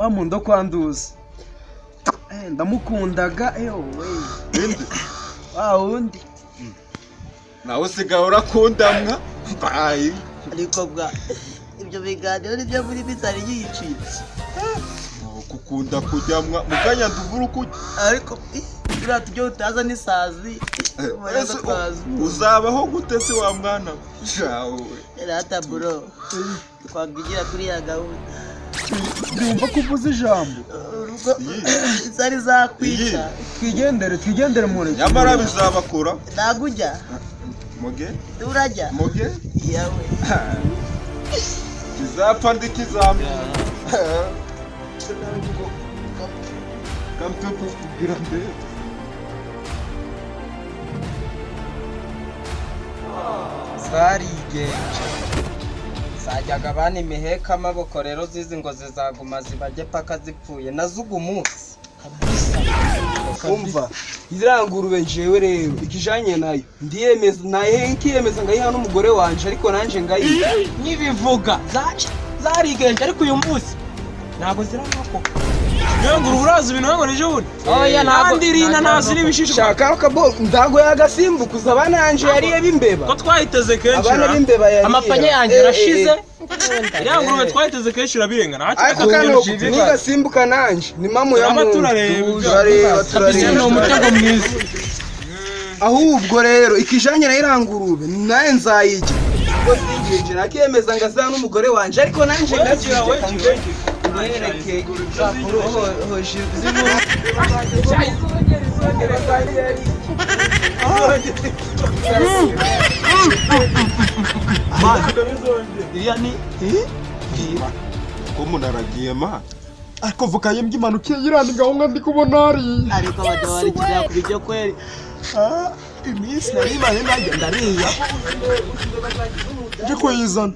wa mundo kwanduza ndamukundaga ewe wa undi nawe usigaye urakundamwa bayi ariko bwa ibyo biganiro nibyo muri bitari yicitse kukunda kujyamwa mukanya nduvura ukujya ariko buriya tujye utaza n'isazi uzabaho gute se wa mwana shawe rata bro twagigira kuri ya gahunda ndumva ko uvuze ijambo zari zakwica twigendere mu rege nyamara bizabakura nagujya muge urajya muge yawe kizapfa ndikizamye kampe kugira mbere zarigenje zajyaga abana imiheka amaboko rero zizi ngo zizaguma zibajye paka zipfuye nazuga umunsi umva izirangurube njewe rero ikijanye nayo ndiyemeza naye nkiyemeza ngayiha n'umugore wanje ariko nanje ngayiha nibivuga zarigenje ariko uyu munsi ntabwo ziramako Nguru urazi ibintu ngo nijuri. Oya ntabwo ndirina naziri bishishwa. Shaka akabo ndago yagasimbukuza abana yanje yariye bimbeba. Ko twahiteze kenshi. Abana bimbeba yariye. Amapanya yanje arashize. Iriya ngurube twahiteze kenshi irabirengana. Ariko kano nigasimbuka nanje ni mamu ya muntu. Turareba. No mutego mwiza. Ahubwo rero ikijanye na irangurube naye nzayijya. Ko singenje nakemeza ngaza n'umugore wanje ariko nanje ngagira Nereke zapuro hoje zimu ko munaragiye ma ariko vuka yembye imanukiye yirandiga aho ngandi kubona ari ariko badawari kijya kubijyo kweli iminsi narimanye nagenda riya ndiko yizana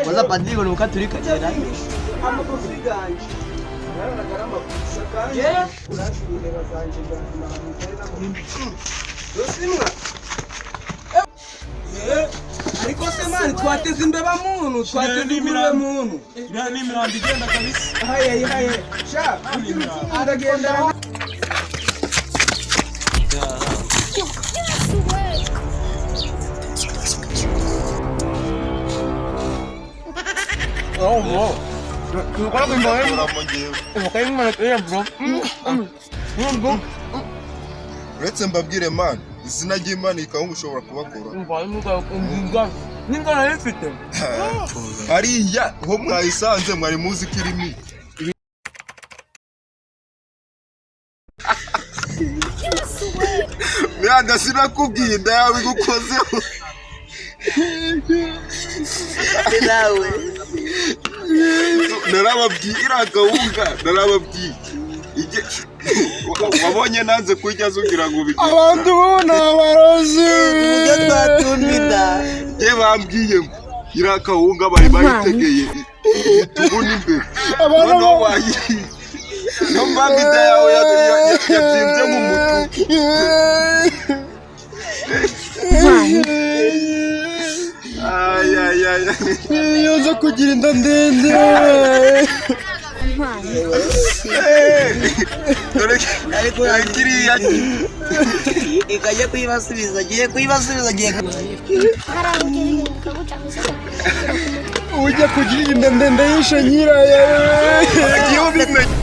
waza padiri ngo nukaturika cyera amakofi ganje naragarama kusakanje urashubire bazanje dosimwa ariko se mani twateze imbeba muntu twateze imbeba muntu Iriya ni imirambo igenda kabisa. haye sha ndagenda Oh. Kukora kwimbaye. Ukayimana kaya bro. uretse mbabwire man izina ry'Imana ikaba ushobora kubakora Ningana rifite. hariya ho mwayisanze mwari muzi kirimi Myanda sinakubwiye ndayawe gukozeho nawe narababwira gahunga narababwiye wabonye nanze kujya zugira ngo bige abantu bona barozi ibyo twatumida ye bambwiye ngo irakahunga bari baritegeye tubona imbere noneho wayiriye no mbabida yawe yatsinze mu mutu yoza kugira inda ndende ariko kiriya ikajya kuyibasubiza agiye ujya kugira inda ndende yishe nyirayo agiye ubimenye